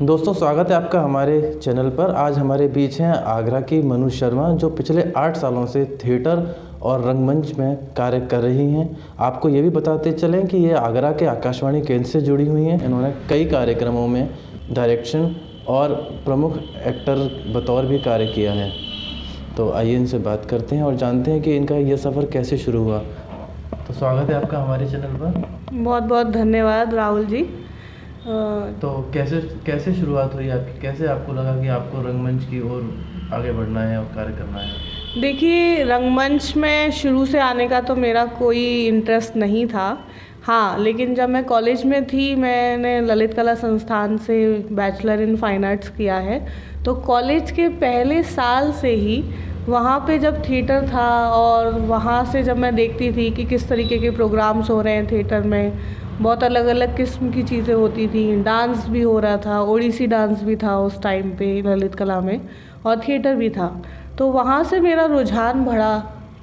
दोस्तों, स्वागत है आपका हमारे चैनल पर। आज हमारे बीच हैं आगरा की मनु शर्मा, जो पिछले 8 सालों से थिएटर और रंगमंच में कार्य कर रही हैं। आपको ये भी बताते चलें कि ये आगरा के आकाशवाणी केंद्र से जुड़ी हुई हैं। इन्होंने कई कार्यक्रमों में डायरेक्शन और प्रमुख एक्टर बतौर भी कार्य किया है। तो आइए इनसे बात करते हैं और जानते हैं कि इनका ये सफ़र कैसे शुरू हुआ। तो स्वागत है आपका हमारे चैनल पर। बहुत बहुत धन्यवाद राहुल जी। तो कैसे शुरुआत हुई आपकी? कैसे आपको लगा कि आपको रंगमंच की ओर आगे बढ़ना है और कार्य करना है? देखिए, रंगमंच में शुरू से आने का तो मेरा कोई इंटरेस्ट नहीं था। हाँ, लेकिन जब मैं कॉलेज में थी, मैंने ललित कला संस्थान से बैचलर इन फाइन आर्ट्स किया है। तो कॉलेज के पहले साल से ही वहाँ पे जब थिएटर था और वहाँ से जब मैं देखती थी कि किस तरीके के प्रोग्राम्स हो रहे हैं थिएटर में, बहुत अलग अलग किस्म की चीज़ें होती थी। डांस भी हो रहा था, ओडिसी डांस भी था उस टाइम पे ललित कला में, और थिएटर भी था। तो वहाँ से मेरा रुझान बढ़ा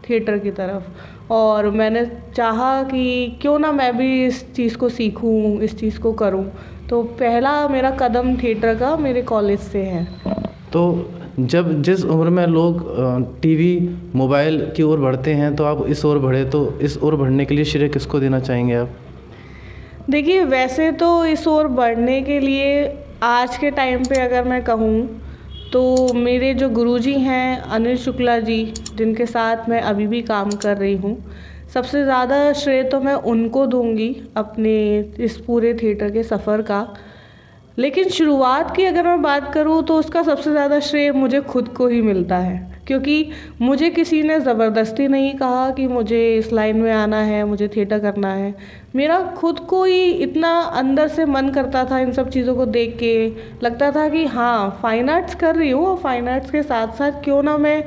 थिएटर की तरफ और मैंने चाहा कि क्यों ना मैं भी इस चीज़ को सीखूं, इस चीज़ को करूं। तो पहला मेरा कदम थिएटर का मेरे कॉलेज से है। तो जब जिस उम्र में लोग टीवी मोबाइल की ओर बढ़ते हैं, तो आप इस ओर बढ़े, तो इस ओर बढ़ने के लिए श्रेय किसको देना चाहेंगे आप? देखिए, वैसे तो इस ओर बढ़ने के लिए आज के टाइम पे अगर मैं कहूँ तो मेरे जो गुरुजी हैं अनिल शुक्ला जी, जिनके साथ मैं अभी भी काम कर रही हूँ, सबसे ज़्यादा श्रेय तो मैं उनको दूंगी अपने इस पूरे थिएटर के सफ़र का। लेकिन शुरुआत की अगर मैं बात करूँ तो उसका सबसे ज़्यादा श्रेय मुझे खुद को ही मिलता है, क्योंकि मुझे किसी ने ज़बरदस्ती नहीं कहा कि मुझे इस लाइन में आना है, मुझे थिएटर करना है। मेरा खुद को ही इतना अंदर से मन करता था, इन सब चीज़ों को देख के लगता था कि हाँ, फाइन आर्ट्स कर रही हूँ और फाइन आर्ट्स के साथ साथ क्यों ना मैं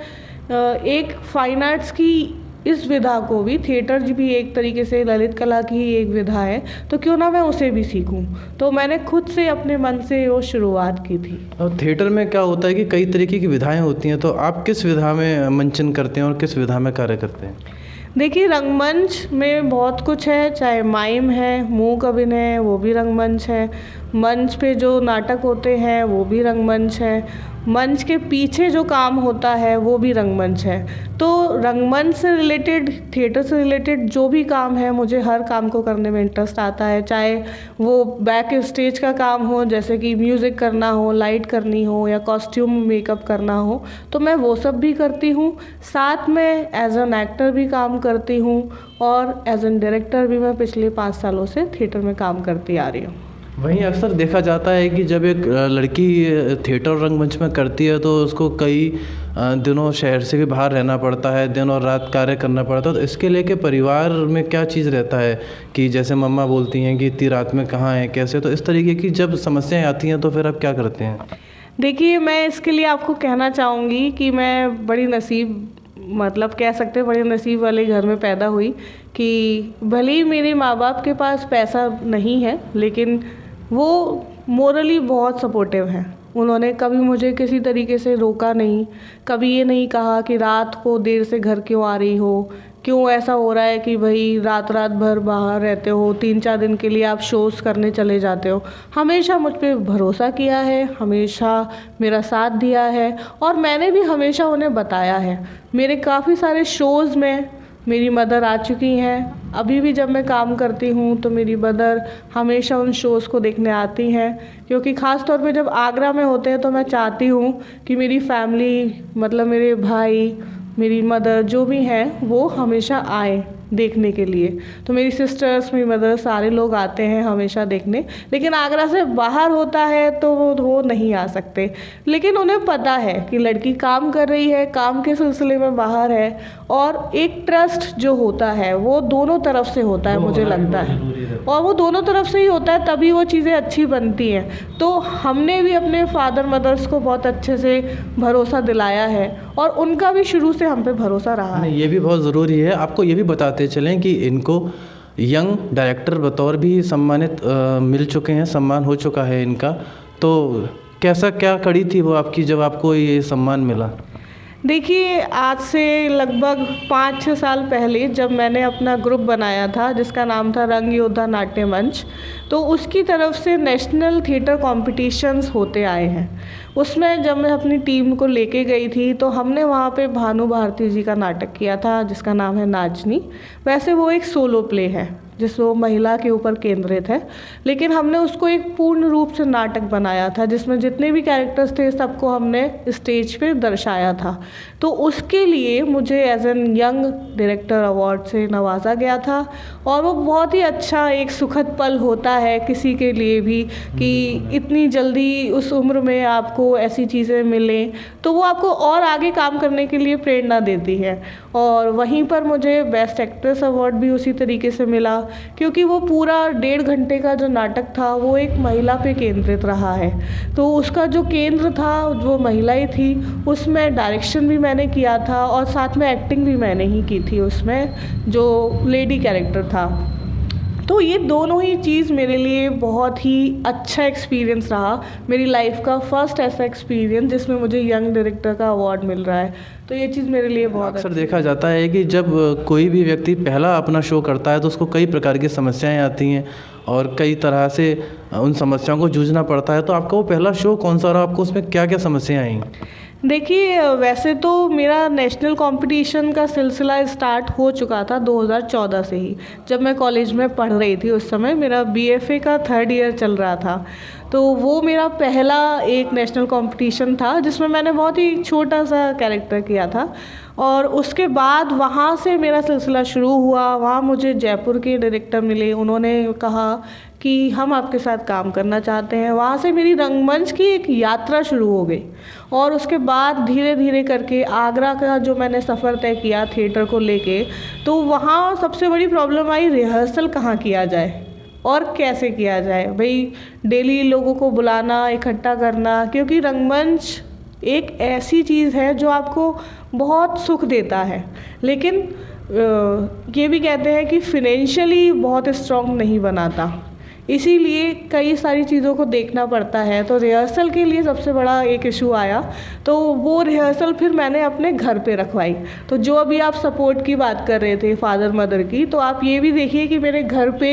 एक फाइन आर्ट्स की इस विधा को भी, थिएटर भी एक तरीके से ललित कला की ही एक विधा है, तो क्यों ना मैं उसे भी सीखूं। तो मैंने खुद से अपने मन से वो शुरुआत की थी। और थिएटर में क्या होता है कि कई तरीके की विधाएं होती हैं, तो आप किस विधा में मंचन करते हैं और किस विधा में कार्य करते हैं? देखिए, रंगमंच में बहुत कुछ है, चाहे माइम है, मूक अभिनय, वो भी रंगमंच है। मंच पे जो नाटक होते हैं वो भी रंगमंच है। मंच के पीछे जो काम होता है वो भी रंगमंच है। तो रंगमंच से रिलेटेड, थिएटर से रिलेटेड जो भी काम है, मुझे हर काम को करने में इंटरेस्ट आता है। चाहे वो बैक स्टेज का काम हो, जैसे कि म्यूज़िक करना हो, लाइट करनी हो, या कॉस्ट्यूम मेकअप करना हो, तो मैं वो सब भी करती हूँ। साथ में एज एन एक्टर भी काम करती हूँ और एज एन डायरेक्टर भी मैं पिछले 5 सालों से थिएटर में काम करती आ रही हूँ। वहीं अक्सर देखा जाता है कि जब एक लड़की थिएटर और रंगमंच में करती है तो उसको कई दिनों शहर से भी बाहर रहना पड़ता है, दिन और रात कार्य करना पड़ता है। तो इसके लेके परिवार में क्या चीज़ रहता है कि जैसे मम्मा बोलती हैं कि इतनी रात में कहाँ है, कैसे? तो इस तरीके की जब समस्याएं आती हैं तो फिर आप क्या करते हैं? देखिए, मैं इसके लिए आपको कहना चाहूँगी कि मैं बड़ी नसीब, मतलब कह सकते हैं बड़े नसीब वाले घर में पैदा हुई कि भले ही मेरे माँ बाप के पास पैसा नहीं है, लेकिन वो मोरली बहुत सपोर्टिव हैं। उन्होंने कभी मुझे किसी तरीके से रोका नहीं, कभी ये नहीं कहा कि रात को देर से घर क्यों आ रही हो, क्यों ऐसा हो रहा है कि भाई रात रात भर बाहर रहते हो, 3-4 दिन के लिए आप शोज़ करने चले जाते हो। हमेशा मुझ पे भरोसा किया है, हमेशा मेरा साथ दिया है और मैंने भी हमेशा उन्हें बताया है। मेरे काफ़ी सारे शोज़ में मेरी मदर आ चुकी हैं। अभी भी जब मैं काम करती हूँ तो मेरी मदर हमेशा उन शोज़ को देखने आती हैं, क्योंकि ख़ास तौर पे जब आगरा में होते हैं तो मैं चाहती हूँ कि मेरी फैमिली, मतलब मेरे भाई, मेरी मदर जो भी हैं, वो हमेशा आए देखने के लिए। तो मेरी सिस्टर्स, मेरी मदर, सारे लोग आते हैं हमेशा देखने। लेकिन आगरा से बाहर होता है तो वो नहीं आ सकते। लेकिन उन्हें पता है कि लड़की काम कर रही है, काम के सिलसिले में बाहर है, और एक ट्रस्ट जो होता है वो दोनों तरफ से होता है, मुझे लगता है, और वो दोनों तरफ से ही होता है, तभी वो चीज़ें अच्छी बनती हैं। तो हमने भी अपने फादर मदर्स को बहुत अच्छे से भरोसा दिलाया है और उनका भी शुरू से हम पे भरोसा रहा है। ये भी बहुत ज़रूरी है। आपको ये भी बताते चलें कि इनको यंग डायरेक्टर बतौर भी सम्मानित मिल चुके हैं, सम्मान हो चुका है इनका। तो कैसा, क्या कड़ी थी वो आपकी जब आपको ये सम्मान मिला? देखिए, आज से लगभग 5-6 साल पहले जब मैंने अपना ग्रुप बनाया था जिसका नाम था रंग योद्धा नाट्य मंच, तो उसकी तरफ से नेशनल थिएटर कॉम्पिटिशन्स होते आए हैं। उसमें जब मैं अपनी टीम को लेके गई थी तो हमने वहाँ पे भानु भारती जी का नाटक किया था जिसका नाम है नाचनी। वैसे वो एक सोलो प्ले है जिसमें महिला के ऊपर केंद्रित है, लेकिन हमने उसको एक पूर्ण रूप से नाटक बनाया था जिसमें जितने भी कैरेक्टर्स थे सबको हमने स्टेज पे दर्शाया था। तो उसके लिए मुझे as an young director award से नवाजा गया था और वो बहुत ही अच्छा एक सुखद पल होता है किसी के लिए भी कि इतनी जल्दी उस उम्र में आपको ऐसी चीज़ें मिलें, तो वो आपको और आगे काम करने के लिए प्रेरणा देती है। और वहीं पर मुझे बेस्ट एक्ट्रेस अवार्ड भी उसी तरीके से मिला क्योंकि वो पूरा 1.5 घंटे का जो नाटक था वो एक महिला पे केंद्रित रहा है। तो उसका जो केंद्र था वो महिला ही थी, उसमें डायरेक्शन भी मैंने किया था और साथ में एक्टिंग भी मैंने ही की थी उसमें, जो लेडी कैरेक्टर था। तो ये दोनों ही चीज़ मेरे लिए बहुत ही अच्छा एक्सपीरियंस रहा, मेरी लाइफ का फर्स्ट ऐसा एक्सपीरियंस जिसमें मुझे यंग डायरेक्टर का अवार्ड मिल रहा है। तो ये चीज़ मेरे लिए बहुत अक्सर देखा जाता है कि जब कोई भी व्यक्ति पहला अपना शो करता है तो उसको कई प्रकार की समस्याएं आती हैं और कई तरह से उन समस्याओं को जूझना पड़ता है। तो आपका वो पहला शो कौन सा रहा, आपको उसमें क्या क्या समस्याएं आई? देखिए, वैसे तो मेरा नेशनल कंपटीशन का सिलसिला स्टार्ट हो चुका था 2014 से ही, जब मैं कॉलेज में पढ़ रही थी। उस समय मेरा BFA का 3rd ईयर चल रहा था। तो वो मेरा पहला एक नेशनल कंपटीशन था जिसमें मैंने बहुत ही छोटा सा कैरेक्टर किया था और उसके बाद वहाँ से मेरा सिलसिला शुरू हुआ। वहाँ मुझे जयपुर के डायरेक्टर मिले, उन्होंने कहा कि हम आपके साथ काम करना चाहते हैं। वहाँ से मेरी रंगमंच की एक यात्रा शुरू हो गई और उसके बाद धीरे धीरे करके आगरा का जो मैंने सफ़र तय किया थिएटर को लेके, तो वहाँ सबसे बड़ी प्रॉब्लम आई रिहर्सल कहाँ किया जाए और कैसे किया जाए। भाई डेली लोगों को बुलाना, इकट्ठा करना, क्योंकि रंगमंच एक ऐसी चीज़ है जो आपको बहुत सुख देता है, लेकिन ये भी कहते हैं कि फिनेंशियली बहुत स्ट्रॉन्ग नहीं बनाता, इसीलिए कई सारी चीज़ों को देखना पड़ता है। तो रिहर्सल के लिए सबसे बड़ा एक इशू आया, तो वो रिहर्सल फिर मैंने अपने घर पे रखवाई। तो जो अभी आप सपोर्ट की बात कर रहे थे फादर मदर की, तो आप ये भी देखिए कि मेरे घर पे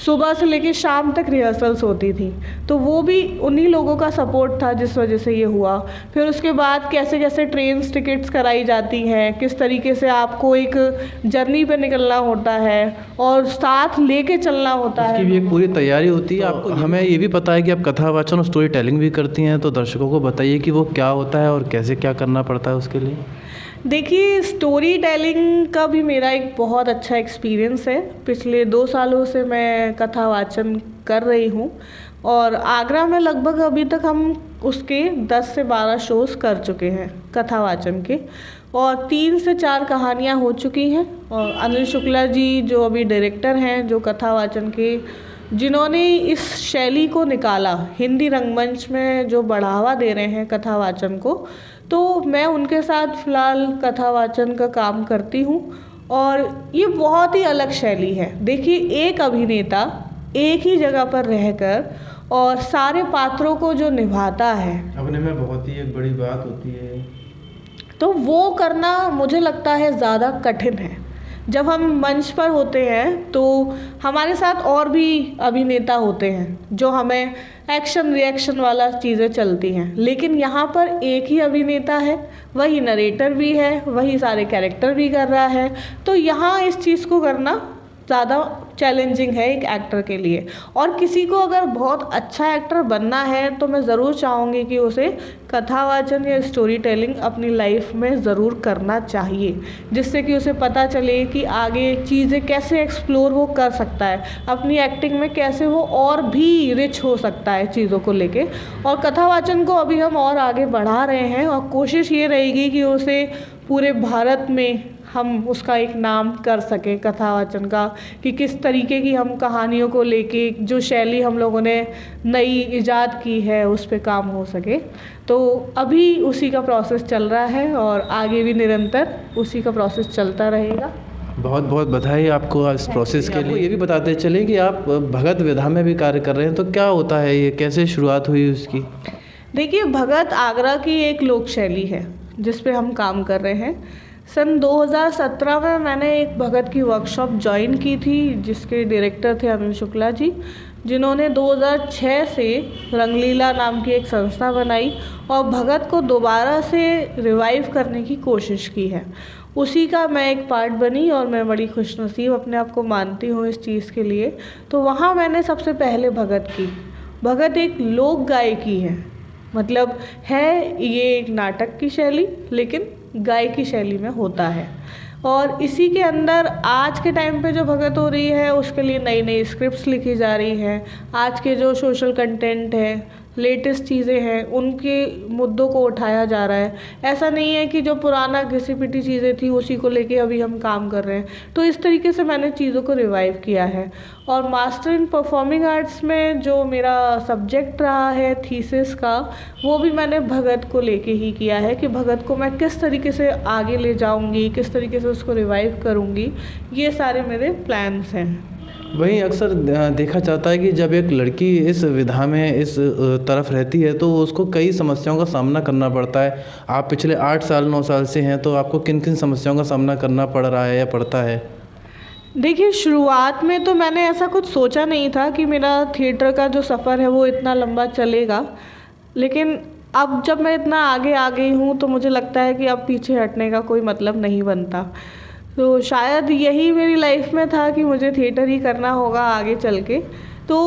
सुबह से लेकर शाम तक रिहर्सल्स होती थी, तो वो भी उन्हीं लोगों का सपोर्ट था जिस वजह से ये हुआ। फिर उसके बाद कैसे कैसे ट्रेन टिकट्स कराई जाती हैं, किस तरीके से आपको एक जर्नी पे निकलना होता है और साथ लेके चलना होता है, उसकी भी एक पूरी तैयारी होती है। आपको हमें ये भी पता है कि आप कथावाचन और स्टोरी टेलिंग भी करती हैं, तो दर्शकों को बताइए कि वो क्या होता है और कैसे क्या करना पड़ता है उसके लिए। देखिए, स्टोरी टेलिंग का भी मेरा एक बहुत अच्छा एक्सपीरियंस है। पिछले 2 सालों से मैं कथावाचन कर रही हूँ और आगरा में लगभग अभी तक हम उसके 10 से 12 शोज़ कर चुके हैं कथावाचन के, और 3 से 4 कहानियाँ हो चुकी हैं। और अनिल शुक्ला जी जो अभी डायरेक्टर हैं, जो कथावाचन के, जिन्होंने इस शैली को निकाला, हिंदी रंगमंच में जो बढ़ावा दे रहे हैं कथावाचन को, तो मैं उनके साथ फ़िलहाल कथावाचन का काम करती हूँ और ये बहुत ही अलग शैली है। देखिए, एक अभिनेता एक ही जगह पर रहकर और सारे पात्रों को जो निभाता है, अपने में बहुत ही एक बड़ी बात होती है, तो वो करना मुझे लगता है ज़्यादा कठिन है। जब हम मंच पर होते हैं तो हमारे साथ और भी अभिनेता होते हैं जो हमें एक्शन रिएक्शन वाला चीज़ें चलती हैं, लेकिन यहाँ पर एक ही अभिनेता है, वही नरेटर भी है, वही सारे कैरेक्टर भी कर रहा है। तो यहाँ इस चीज़ को करना ज़्यादा चैलेंजिंग है एक एक्टर के लिए। और किसी को अगर बहुत अच्छा एक्टर बनना है तो मैं ज़रूर चाहूँगी कि उसे कथावाचन या स्टोरी टेलिंग अपनी लाइफ में ज़रूर करना चाहिए, जिससे कि उसे पता चले कि आगे चीज़ें कैसे एक्सप्लोर वो कर सकता है, अपनी एक्टिंग में कैसे वो और भी रिच हो सकता है चीज़ों को लेके। और कथावाचन को अभी हम और आगे बढ़ा रहे हैं और कोशिश ये रहेगी कि उसे पूरे भारत में हम उसका एक नाम कर सकें कथावाचन का, कि किस तरीके की हम कहानियों को लेके जो शैली हम लोगों ने नई इजाद की है उस पे काम हो सके। तो अभी उसी का प्रोसेस चल रहा है और आगे भी निरंतर उसी का प्रोसेस चलता रहेगा। बहुत बहुत बधाई आपको इस प्रोसेस के लिए। ये भी बताते चलें कि आप भगत विधा में भी कार्य कर रहे हैं, तो क्या होता है ये, कैसे शुरुआत हुई उसकी? देखिए, भगत आगरा की एक लोक शैली है जिस पे हम काम कर रहे हैं। सन 2017 में मैंने एक भगत की वर्कशॉप ज्वाइन की थी, जिसके डायरेक्टर थे अनिल शुक्ला जी, जिन्होंने 2006 से रंगलीला नाम की एक संस्था बनाई और भगत को दोबारा से रिवाइव करने की कोशिश की है। उसी का मैं एक पार्ट बनी और मैं बड़ी खुशनसीब अपने आप को मानती हूँ इस चीज़ के लिए। तो वहाँ मैंने सबसे पहले भगत एक लोक गायकी है, मतलब है ये एक नाटक की शैली, लेकिन गायकी शैली में होता है। और इसी के अंदर आज के टाइम पे जो भगत हो रही है उसके लिए नई नई स्क्रिप्ट्स लिखी जा रही हैं। आज के जो सोशल कंटेंट है, लेटेस्ट चीज़ें हैं, उनके मुद्दों को उठाया जा रहा है। ऐसा नहीं है कि जो पुराना घिसी पिटी चीज़ें थी उसी को लेके अभी हम काम कर रहे हैं। तो इस तरीके से मैंने चीज़ों को रिवाइव किया है। और मास्टर इन परफॉर्मिंग आर्ट्स में जो मेरा सब्जेक्ट रहा है थीसिस का, वो भी मैंने भगत को लेके ही किया है कि भगत को मैं किस तरीके से आगे ले जाऊंगी, किस तरीके से उसको रिवाइव करूंगी। ये सारे मेरे प्लान्स हैं। वहीं अक्सर देखा जाता है कि जब एक लड़की इस विधा में इस तरफ रहती है तो उसको कई समस्याओं का सामना करना पड़ता है। आप पिछले 8 साल 9 साल से हैं, तो आपको किन किन समस्याओं का सामना करना पड़ रहा है या पड़ता है? देखिए, शुरुआत में तो मैंने ऐसा कुछ सोचा नहीं था कि मेरा थिएटर का जो सफ़र है वो इतना लंबा चलेगा, लेकिन अब जब मैं इतना आगे आ गई हूँ तो मुझे लगता है कि अब पीछे हटने का कोई मतलब नहीं बनता। तो शायद यही मेरी लाइफ में था कि मुझे थिएटर ही करना होगा आगे चल के। तो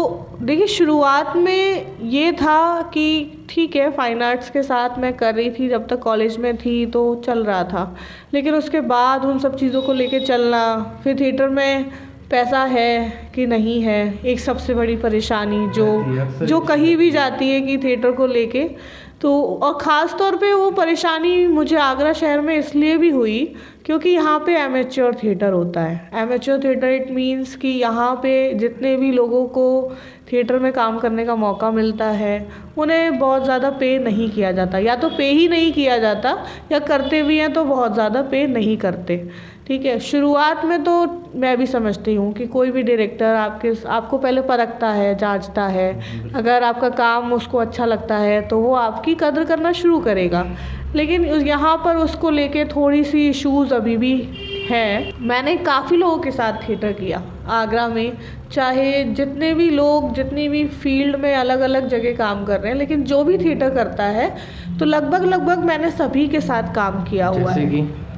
देखिए, शुरुआत में ये था कि ठीक है, फाइन आर्ट्स के साथ मैं कर रही थी, जब तक कॉलेज में थी तो चल रहा था, लेकिन उसके बाद उन सब चीज़ों को लेके चलना, फिर थिएटर में पैसा है कि नहीं है, एक सबसे बड़ी परेशानी जो कहीं भी जाती है कि थिएटर को लेके। तो और ख़ास तौर पे वो परेशानी मुझे आगरा शहर में इसलिए भी हुई क्योंकि यहाँ पे एमेच्योर थिएटर होता है। एमेच्योर थिएटर इट मीन्स कि यहाँ पे जितने भी लोगों को थिएटर में काम करने का मौका मिलता है उन्हें बहुत ज़्यादा पे नहीं किया जाता, या तो पे ही नहीं किया जाता, या करते भी हैं तो बहुत ज़्यादा पे नहीं करते। ठीक है, शुरुआत में तो मैं भी समझती हूँ कि कोई भी डायरेक्टर आपको पहले परखता है, जांचता है। अगर आपका काम उसको अच्छा लगता है तो वो आपकी कदर करना शुरू करेगा, लेकिन यहाँ पर उसको लेके थोड़ी सी इश्यूज़ अभी भी हैं। मैंने काफ़ी लोगों के साथ थिएटर किया आगरा में, चाहे जितने भी लोग जितनी भी फील्ड में अलग अलग जगह काम कर रहे हैं, लेकिन जो भी थिएटर करता है तो लगभग मैंने सभी के साथ काम किया हुआ है।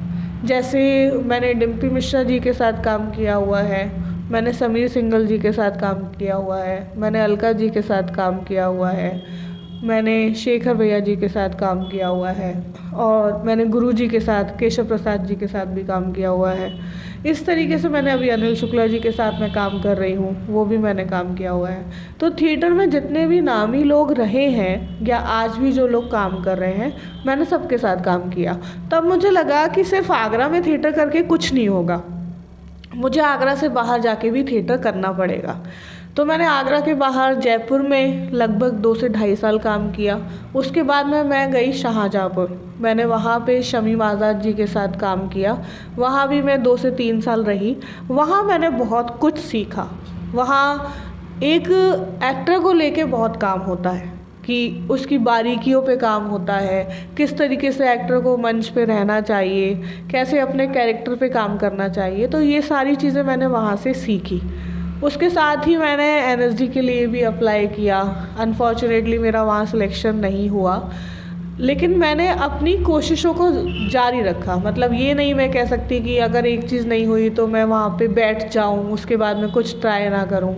जैसे मैंने डिम्पी मिश्रा जी के साथ काम किया हुआ है, मैंने समीर सिंघल जी के साथ काम किया हुआ है, मैंने अलका जी के साथ काम किया हुआ है, मैंने शेखर भैया जी के साथ काम किया हुआ है, और मैंने गुरु जी के साथ, केशव प्रसाद जी के साथ भी काम किया हुआ है। इस तरीके से मैंने अभी अनिल शुक्ला जी के साथ मैं काम कर रही हूँ, वो भी मैंने काम किया हुआ है। तो थिएटर में जितने भी नामी लोग रहे हैं या आज भी जो लोग काम कर रहे हैं, मैंने सबके साथ काम किया। तब मुझे लगा कि सिर्फ आगरा में थिएटर करके कुछ नहीं होगा, मुझे आगरा से बाहर जाके भी थिएटर करना पड़ेगा। तो मैंने आगरा के बाहर जयपुर में लगभग 2 से ढाई साल काम किया। उसके बाद में मैं गई शाहजहाँपुर, मैंने वहाँ पे शमीम आज़ाद जी के साथ काम किया, वहाँ भी मैं 2 से 3 साल रही। वहाँ मैंने बहुत कुछ सीखा। वहाँ एक एक्टर को लेके बहुत काम होता है कि उसकी बारीकियों पे काम होता है, किस तरीके से एक्टर को मंच पे रहना चाहिए, कैसे अपने कैरेक्टर पे काम करना चाहिए। तो ये सारी चीज़ें मैंने वहाँ से सीखी। उसके साथ ही मैंने NSD के लिए भी अप्लाई किया। अनफॉर्चुनेटली मेरा वहाँ सिलेक्शन नहीं हुआ, लेकिन मैंने अपनी कोशिशों को जारी रखा। मतलब ये नहीं मैं कह सकती कि अगर एक चीज़ नहीं हुई तो मैं वहाँ पे बैठ जाऊँ, उसके बाद में कुछ ट्राई ना करूँ।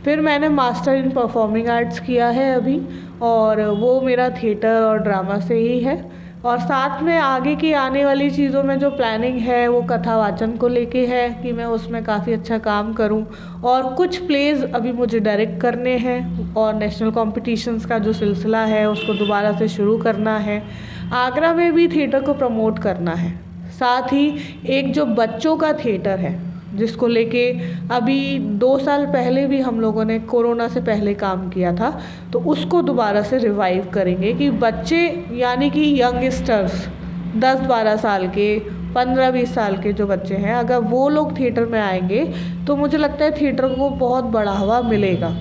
फिर मैंने मास्टर इन परफॉर्मिंग आर्ट्स किया है अभी, और वो मेरा थिएटर और ड्रामा से ही है। और साथ में आगे की आने वाली चीज़ों में जो प्लानिंग है वो कथावाचन को लेके है कि मैं उसमें काफ़ी अच्छा काम करूं, और कुछ प्लेज़ अभी मुझे डायरेक्ट करने हैं, और नेशनल कॉम्पिटिशन्स का जो सिलसिला है उसको दोबारा से शुरू करना है। आगरा में भी थिएटर को प्रमोट करना है। साथ ही एक जो बच्चों का थिएटर है जिसको लेके अभी 2 साल पहले भी हम लोगों ने कोरोना से पहले काम किया था, तो उसको दोबारा से रिवाइव करेंगे कि बच्चे यानी कि यंगस्टर्स 10-12 साल के, 15-20 साल के जो बच्चे हैं, अगर वो लोग थिएटर में आएंगे तो मुझे लगता है थिएटर को बहुत बढ़ावा मिलेगा।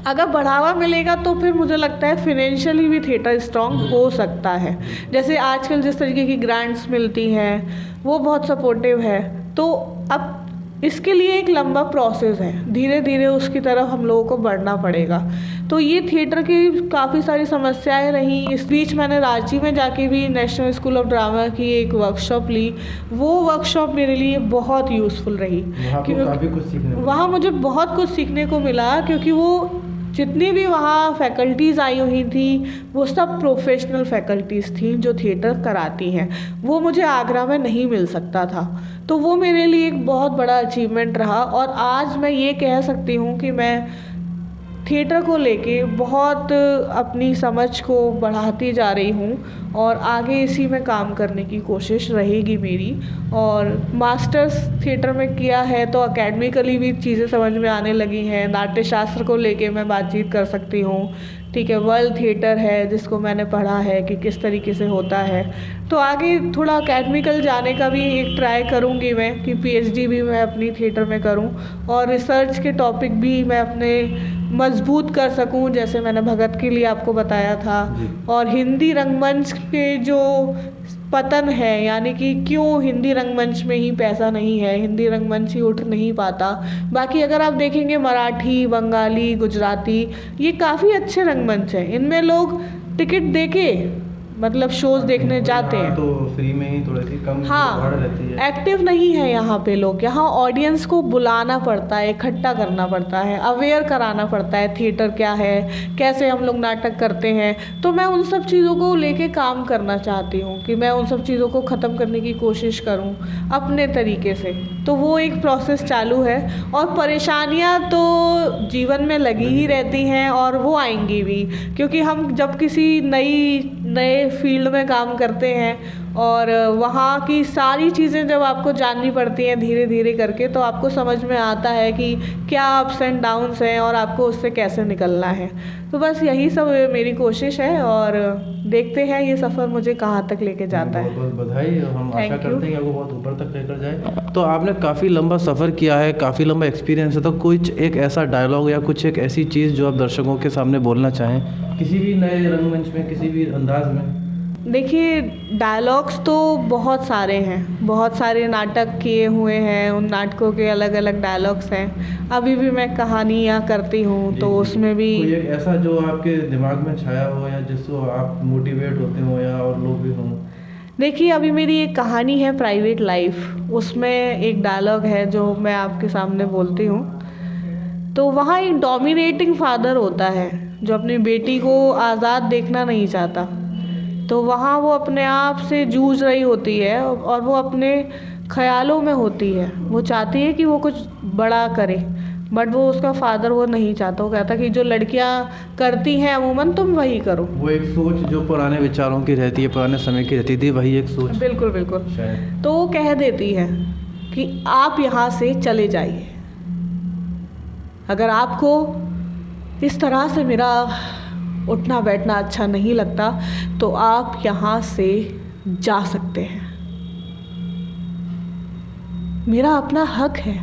अगर बढ़ावा मिलेगा तो फिर मुझे लगता है फिनेंशियली भी थिएटर स्ट्रॉन्ग हो सकता है। जैसे आजकल जिस तरीके की ग्रांट्स मिलती हैं वो बहुत सपोर्टिव है। तो अब इसके लिए एक लंबा प्रोसेस है, धीरे धीरे उसकी तरफ हम लोगों को बढ़ना पड़ेगा। तो ये थिएटर की काफ़ी सारी समस्याएं रही। इस बीच मैंने रांची में जाके भी नेशनल स्कूल ऑफ ड्रामा की एक वर्कशॉप ली। वो वर्कशॉप मेरे लिए बहुत यूज़फुल रही। वहाँ मुझे बहुत कुछ सीखने को मिला, क्योंकि वो जितनी भी वहाँ फैकल्टीज़ आई हुई थी वो सब प्रोफेशनल फैकल्टीज़ थी जो थिएटर कराती हैं। वो मुझे आगरा में नहीं मिल सकता था। तो वो मेरे लिए एक बहुत बड़ा अचीवमेंट रहा। और आज मैं ये कह सकती हूँ कि मैं थिएटर को लेके बहुत अपनी समझ को बढ़ाती जा रही हूँ और आगे इसी में काम करने की कोशिश रहेगी मेरी। और मास्टर्स थिएटर में किया है तो अकेडमिकली भी चीज़ें समझ में आने लगी हैं। नाट्य शास्त्र को लेके मैं बातचीत कर सकती हूँ, ठीक है। वर्ल्ड थिएटर है जिसको मैंने पढ़ा है कि किस तरीके से होता है। तो आगे थोड़ा अकेडमिकल जाने का भी एक ट्राई करूँगी मैं कि पीएचडी भी मैं अपनी थिएटर में करूँ और रिसर्च के टॉपिक भी मैं अपने मजबूत कर सकूं, जैसे मैंने भगत के लिए आपको बताया था। और हिंदी रंगमंच के जो पतन है, यानी कि क्यों हिंदी रंगमंच में ही पैसा नहीं है, हिंदी रंगमंच ही उठ नहीं पाता। बाकी अगर आप देखेंगे मराठी, बंगाली, गुजराती, ये काफ़ी अच्छे रंगमंच हैं। इनमें लोग टिकट देके मतलब शोज़ देखने जाते हैं तो फ्री में ही थोड़ी सी कम हाँ रहती है। एक्टिव नहीं है यहाँ पे लोग। यहाँ ऑडियंस को बुलाना पड़ता है, इकट्ठा करना पड़ता है, अवेयर कराना पड़ता है थिएटर क्या है, कैसे हम लोग नाटक करते हैं। तो मैं उन सब चीज़ों को लेके काम करना चाहती हूँ कि मैं उन सब चीज़ों को ख़त्म करने की कोशिश करूँ अपने तरीके से। तो वो एक प्रोसेस चालू है और परेशानियाँ तो जीवन में लगी ही रहती हैं और वो आएंगी भी, क्योंकि हम जब किसी नए फील्ड में काम करते हैं और वहाँ की सारी चीज़ें जब आपको जाननी पड़ती हैं धीरे धीरे करके, तो आपको समझ में आता है कि क्या अप्स एंड डाउन्स हैं और आपको उससे कैसे निकलना है। तो बस यही सब मेरी कोशिश है और देखते हैं ये सफ़र मुझे कहाँ तक लेके जाता है। बहुत बहुत बधाई और हम आशा करते हैं कि आपको बहुत ऊपर तक लेकर जाए। तो आपने काफ़ी लंबा सफ़र किया है, काफ़ी लंबा एक्सपीरियंस है, तो कुछ एक ऐसा डायलॉग या कुछ एक ऐसी चीज़ जो आप दर्शकों के सामने बोलना चाहें किसी भी नए रंगमंच में, किसी भी अंदाज में। देखिए डायलॉग्स तो बहुत सारे हैं, बहुत सारे नाटक किए हुए हैं, उन नाटकों के अलग अलग डायलॉग्स हैं। अभी भी मैं कहानियाँ करती हूँ तो उसमें भी कोई एक ऐसा जो आपके दिमाग में छाया हो या जिसको आप मोटिवेट होते हो या और लोग भी हों। देखिए अभी मेरी एक कहानी है प्राइवेट लाइफ, उसमें एक डायलॉग है जो मैं आपके सामने बोलती हूँ। तो वहाँ एक डोमिनेटिंग फादर होता है जो अपनी बेटी को आज़ाद देखना नहीं चाहता। तो वहाँ वो अपने आप से जूझ रही होती है और वो अपने ख्यालों में होती है। वो चाहती है कि वो कुछ बड़ा करे, बट वो उसका फादर वो नहीं चाहता। वो कहता कि जो लड़कियाँ करती हैं अमूमन तुम वही करो। वो एक सोच जो पुराने विचारों की रहती है, पुराने समय की रहती थी, वही एक सोच। बिल्कुल बिल्कुल। तो वो कह देती है कि आप यहाँ से चले जाइए, अगर आपको इस तरह से मेरा उठना बैठना अच्छा नहीं लगता तो आप यहाँ से जा सकते हैं। मेरा अपना हक है,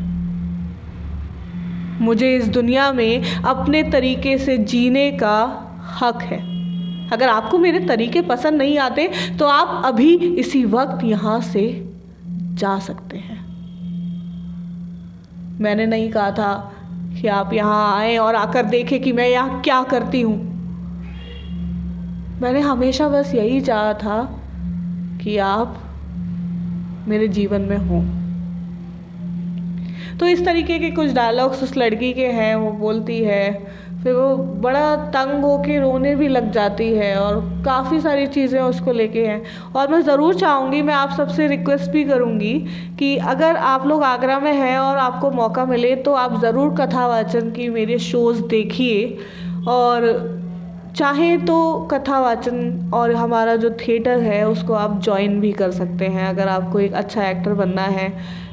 मुझे इस दुनिया में अपने तरीके से जीने का हक है। अगर आपको मेरे तरीके पसंद नहीं आते तो आप अभी इसी वक्त यहाँ से जा सकते हैं। मैंने नहीं कहा था कि आप यहाँ आए और आकर देखें कि मैं यहाँ क्या करती हूँ। मैंने हमेशा बस यही चाहा था कि आप मेरे जीवन में हों। तो इस तरीके के कुछ डायलॉग्स उस लड़की के हैं। वो बोलती है, फिर वो बड़ा तंग होके रोने भी लग जाती है और काफ़ी सारी चीज़ें उसको लेके हैं। और मैं ज़रूर चाहूँगी, मैं आप सबसे रिक्वेस्ट भी करूँगी कि अगर आप लोग आगरा में हैं और आपको मौका मिले तो आप ज़रूर कथावाचन की मेरे शोज़ देखिए। और चाहें तो कथावाचन और हमारा जो थिएटर है उसको आप ज्वाइन भी कर सकते हैं। अगर आपको एक अच्छा एक्टर बनना है,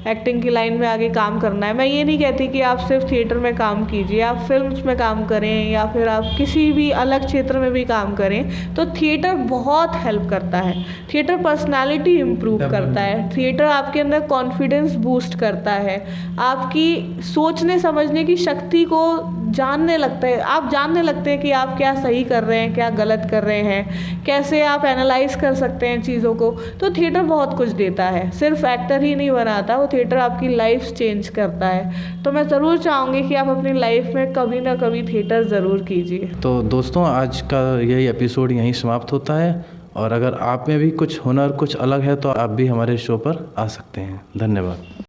एक्टिंग की लाइन में आगे काम करना है, मैं ये नहीं कहती कि आप सिर्फ थिएटर में काम कीजिए, आप फिल्म्स में काम करें या फिर आप किसी भी अलग क्षेत्र में भी काम करें, तो थिएटर बहुत हेल्प करता है। थिएटर पर्सनालिटी इम्प्रूव करता है, थिएटर आपके अंदर कॉन्फिडेंस बूस्ट करता है, आपकी सोचने समझने की शक्ति को जानने लगते हैं, आप जानने लगते हैं कि आप क्या सही कर रहे हैं, क्या गलत कर रहे हैं, कैसे आप एनालाइज कर सकते हैं चीज़ों को। तो थिएटर बहुत कुछ देता है, सिर्फ एक्टर ही नहीं बनाता, वो थिएटर आपकी लाइफ चेंज करता है। तो मैं ज़रूर चाहूँगी कि आप अपनी लाइफ में कभी ना कभी थिएटर ज़रूर कीजिए। तो दोस्तों, आज का यही एपिसोड यहीं समाप्त होता है, और अगर आप में भी कुछ हुनर, कुछ अलग है तो आप भी हमारे शो पर आ सकते हैं। धन्यवाद।